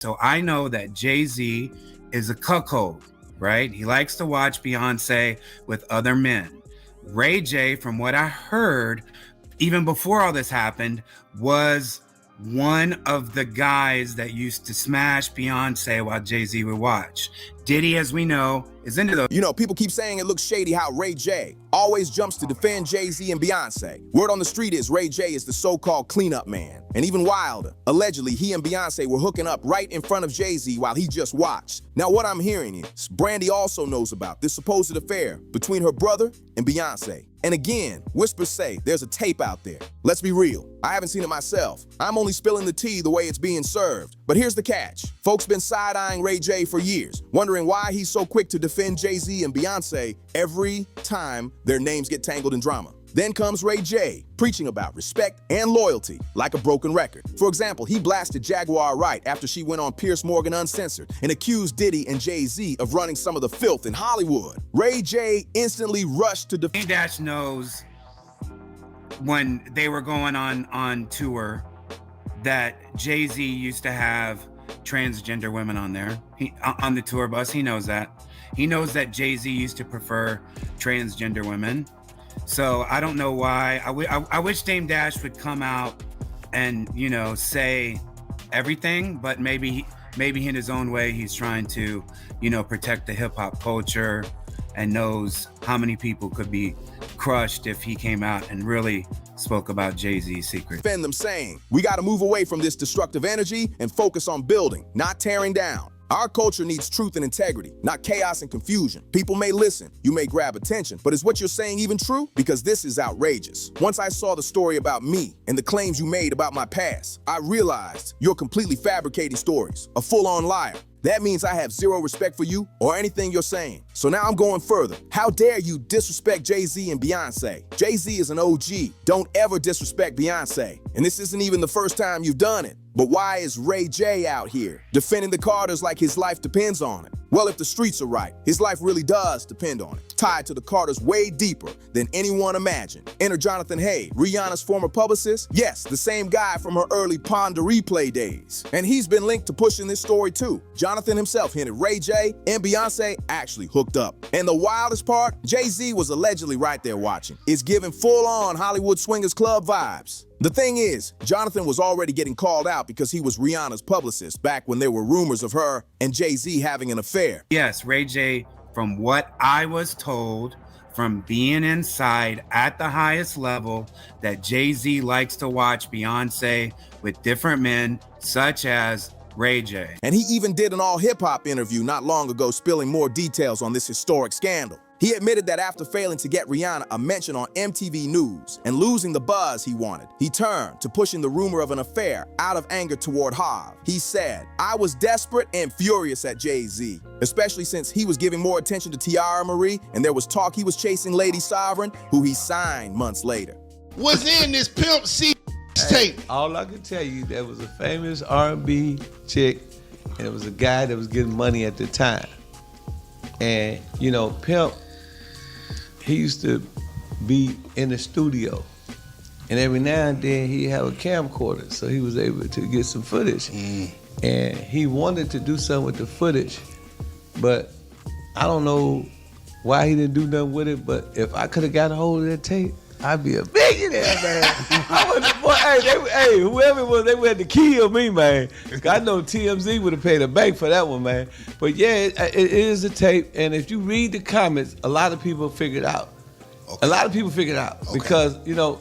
So I know that Jay-Z is a cuckold, right? He likes to watch Beyoncé with other men. Ray J, from what I heard, even before all this happened, was one of the guys that used to smash Beyoncé while Jay-Z would watch. Diddy, as we know, is into those. You know, people keep saying it looks shady how Ray J always jumps to defend Jay-Z and Beyoncé. Word on the street is Ray J is the so-called cleanup man. And even wilder, allegedly he and Beyoncé were hooking up right in front of Jay-Z while he just watched. Now what I'm hearing is, Brandy also knows about this supposed affair between her brother and Beyoncé. And again, whispers say there's a tape out there. Let's be real, I haven't seen it myself. I'm only spilling the tea the way it's being served. But here's the catch. Folks been side-eyeing Ray J for years, wondering why he's so quick to defend Jay-Z and Beyoncé every time their names get tangled in drama. Then comes Ray J, preaching about respect and loyalty like a broken record. For example, he blasted Jaguar Wright after she went on Piers Morgan Uncensored and accused Diddy and Jay-Z of running some of the filth in Hollywood. Ray J instantly rushed to defend. Dash knows when they were going on tour that Jay-Z used to have transgender women on there. On the tour bus, he knows that. He knows that Jay-Z used to prefer transgender women. So I don't know why. I wish Dame Dash would come out and, you know, say everything, but maybe in his own way, he's trying to, you know, protect the hip hop culture and knows how many people could be crushed if he came out and really spoke about Jay-Z's secret. Defend them, saying, we got to move away from this destructive energy and focus on building, not tearing down. Our culture needs truth and integrity, not chaos and confusion. People may listen, you may grab attention, but is what you're saying even true? Because this is outrageous. Once I saw the story about me and the claims you made about my past, I realized you're completely fabricating stories, a full-on liar. That means I have zero respect for you or anything you're saying. So now I'm going further. How dare you disrespect Jay-Z and Beyoncé? Jay-Z is an OG. Don't ever disrespect Beyoncé. And this isn't even the first time you've done it. But why is Ray J out here defending the Carters like his life depends on it? Well, if the streets are right, his life really does depend on it. Tied to the Carters way deeper than anyone imagined. Enter Jonathan Hay, Rihanna's former publicist. Yes, the same guy from her early Pond de Replay days. And he's been linked to pushing this story too. Jonathan himself hinted Ray J and Beyoncé actually hooked up. And the wildest part, Jay-Z was allegedly right there watching. It's giving full-on Hollywood Swingers Club vibes. The thing is, Jonathan was already getting called out because he was Rihanna's publicist back when there were rumors of her and Jay-Z having an affair. Yes, Ray J, from what I was told, from being inside at the highest level, that Jay-Z likes to watch Beyoncé with different men, such as Ray J. And he even did an all-hip-hop interview not long ago spilling more details on this historic scandal. He admitted that after failing to get Rihanna a mention on MTV News and losing the buzz he wanted, he turned to pushing the rumor of an affair out of anger toward Harv. He said, I was desperate and furious at Jay-Z, especially since he was giving more attention to Tiara Marie and there was talk he was chasing Lady Sovereign, who he signed months later. Was in this Pimp C tape. All I can tell you, there was a famous R&B chick and it was a guy that was getting money at the time. And, you know, Pimp, he used to be in the studio, and every now and then he'd have a camcorder, so he was able to get some footage. And he wanted to do something with the footage, but I don't know why he didn't do nothing with it, but if I could have got a hold of that tape, I'd be a billionaire, man. I was, boy, whoever it was, they would have to kill me, man. I know TMZ would have paid a bank for that one, man. But yeah, it is a tape, and if you read the comments, a lot of people figured out. Okay. A lot of people figured out because, you know,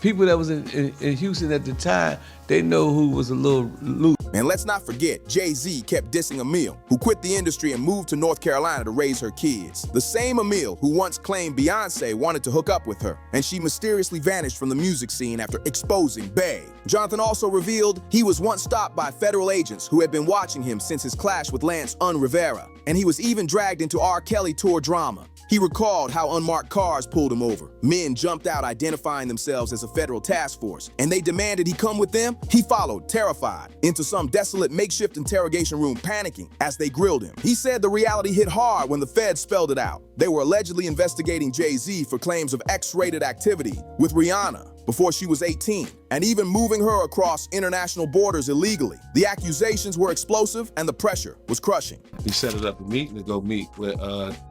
people that was in Houston at the time, they know who was a little loose. And let's not forget, Jay-Z kept dissing Emil, who quit the industry and moved to North Carolina to raise her kids. The same Emil who once claimed Beyoncé wanted to hook up with her, and she mysteriously vanished from the music scene after exposing Bey. Jonathan also revealed he was once stopped by federal agents who had been watching him since his clash with Lance Rivera, and he was even dragged into R. Kelly tour drama. He recalled how unmarked cars pulled him over. Men jumped out identifying themselves as a federal task force, and they demanded he come with them. He followed, terrified, into some desolate makeshift interrogation room, panicking as they grilled him. He said the reality hit hard when the feds spelled it out. They were allegedly investigating Jay-Z for claims of X-rated activity with Rihanna. before she was 18, and even moving her across international borders illegally. The accusations were explosive and the pressure was crushing. We set it up a meeting to go meet with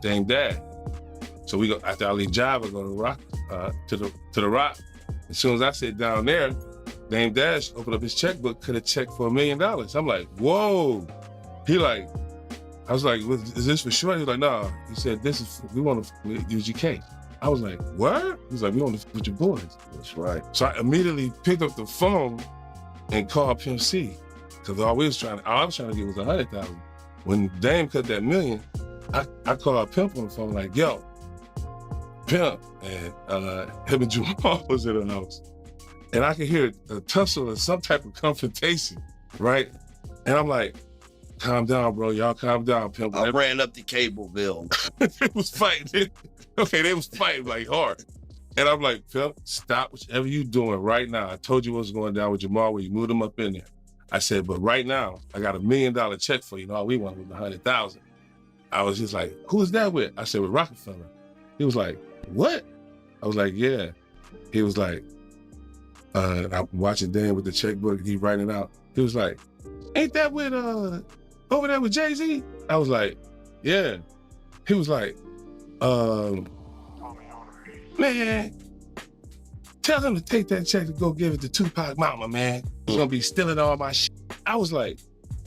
Dame Dad. So we go, after I leave Java, go to Rock, to the Rock. As soon as I sit down there, Dame Dash opened up his checkbook, cut a check for $1 million. I'm like, whoa. He like, I was like, is this for sure? He was like, no. He said, we want to UGK. I was like, what? He was like, we want to with your boys. That's right. So I immediately picked up the phone and called Pimp C. Because all I was trying to get was 100,000. When Dame cut that $1 million, I called Pimp on the phone like, yo, Pimp, and him and Jamal was in the house. And I could hear a tussle or some type of confrontation, right? And I'm like, calm down, bro. Y'all calm down, Pimp. I ran up the cable bill. They was fighting. Okay, they was fighting like hard. And I'm like, Pimp, stop whatever you doing right now. I told you what's going down with Jamal when you moved him up in there. I said, but right now, I got $1 million check for you. All we want was 100,000. I was just like, who is that with? I said, with Rockefeller. He was like, what? I was like, yeah. He was like, I'm watching Dan with the checkbook, he writing it out. He was like, ain't that with, over there with Jay-Z? I was like, yeah. He was like, man, tell him to take that check to go give it to Tupac Mama, man. He's gonna be stealing all my shit. I was like,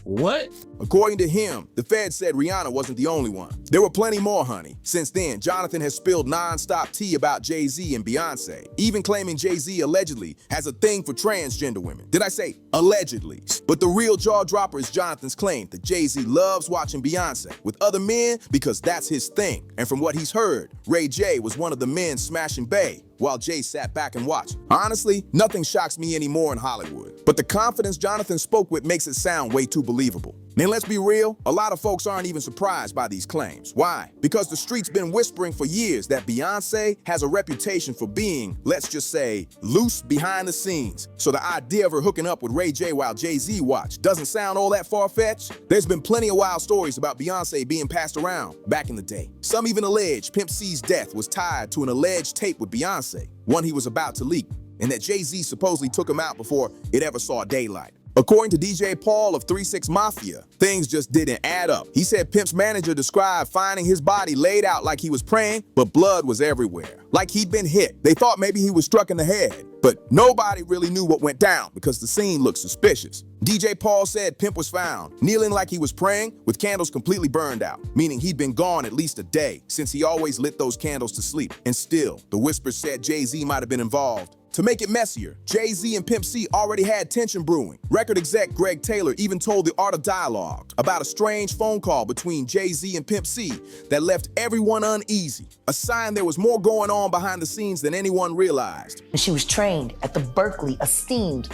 what? According to him, the Fed said Rihanna wasn't the only one. There were plenty more, honey. Since then, Jonathan has spilled non-stop tea about Jay-Z and Beyoncé, even claiming Jay-Z allegedly has a thing for transgender women. Did I say allegedly? But the real jaw-dropper is Jonathan's claim that Jay-Z loves watching Beyoncé with other men because that's his thing. And from what he's heard, Ray J was one of the men smashing Bey, while Jay sat back and watched. Honestly, nothing shocks me anymore in Hollywood. But the confidence Jonathan spoke with makes it sound way too believable. Then let's be real, a lot of folks aren't even surprised by these claims. Why? Because the street's been whispering for years that Beyoncé has a reputation for being, let's just say, loose behind the scenes. So the idea of her hooking up with Ray J while Jay-Z watched doesn't sound all that far-fetched. There's been plenty of wild stories about Beyoncé being passed around back in the day. Some even allege Pimp C's death was tied to an alleged tape with Beyoncé, one he was about to leak, and that Jay-Z supposedly took him out before it ever saw daylight. According to DJ Paul of 3 6 Mafia, things just didn't add up. He said Pimp's manager described finding his body laid out like he was praying, but blood was everywhere, like he'd been hit. They thought maybe he was struck in the head, but nobody really knew what went down because the scene looked suspicious. DJ Paul said Pimp was found kneeling like he was praying with candles completely burned out, meaning he'd been gone at least a day since he always lit those candles to sleep. And still, the whispers said Jay-Z might have been involved. To make it messier, Jay-Z and Pimp C already had tension brewing. Record exec Greg Taylor even told The Art of Dialogue about a strange phone call between Jay-Z and Pimp C that left everyone uneasy, a sign there was more going on behind the scenes than anyone realized. She was trained at the esteemed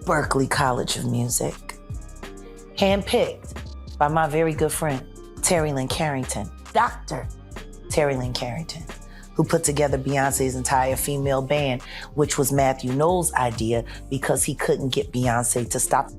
Berkeley College of Music, handpicked by my very good friend, Terry Lynn Carrington, Dr. Terry Lynn Carrington, who put together Beyonce's entire female band, which was Matthew Knowles' idea because he couldn't get Beyonce to stop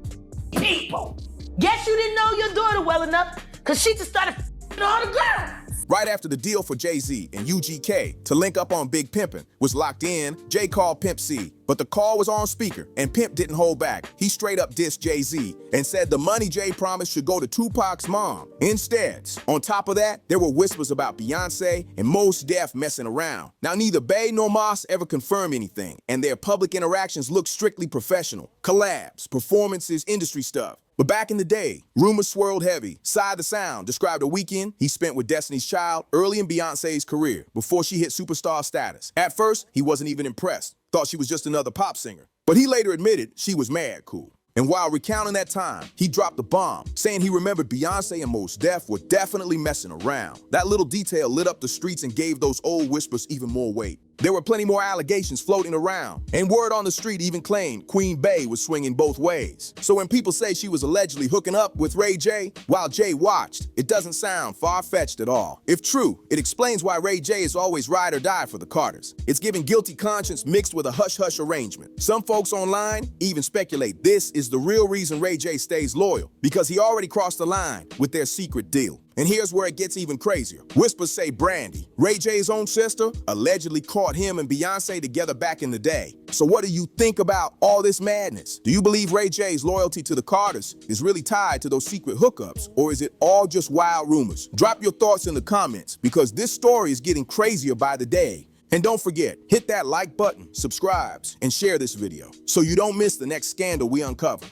people. Guess you didn't know your daughter well enough because she just started all the girls. Right after the deal for Jay-Z and UGK to link up on Big Pimpin' was locked in, Jay called Pimp C, but the call was on speaker and Pimp didn't hold back. He straight up dissed Jay-Z and said the money Jay promised should go to Tupac's mom. Instead, on top of that, there were whispers about Beyoncé and Mos Def messing around. Now neither Bey nor Mos ever confirmed anything, and their public interactions looked strictly professional. Collabs, performances, industry stuff. But back in the day, rumors swirled heavy. Side the Sound described a weekend he spent with Destiny's Child early in Beyoncé's career, before she hit superstar status. At first, he wasn't even impressed, thought she was just another pop singer. But he later admitted she was mad cool. And while recounting that time, he dropped a bomb, saying he remembered Beyoncé and Mos Def were definitely messing around. That little detail lit up the streets and gave those old whispers even more weight. There were plenty more allegations floating around, and word on the street even claimed Queen Bey was swinging both ways. So when people say she was allegedly hooking up with Ray J while Jay watched, it doesn't sound far-fetched at all. If true, it explains why Ray J is always ride or die for the Carters. It's giving guilty conscience mixed with a hush-hush arrangement. Some folks online even speculate this is the real reason Ray J stays loyal, because he already crossed the line with their secret deal. And here's where it gets even crazier. Whispers say Brandy, Ray J's own sister, allegedly caught him and Beyoncé together back in the day. So what do you think about all this madness? Do you believe Ray J's loyalty to the Carters is really tied to those secret hookups, or is it all just wild rumors? Drop your thoughts in the comments, because this story is getting crazier by the day. And don't forget, hit that like button, subscribe, and share this video so you don't miss the next scandal we uncover.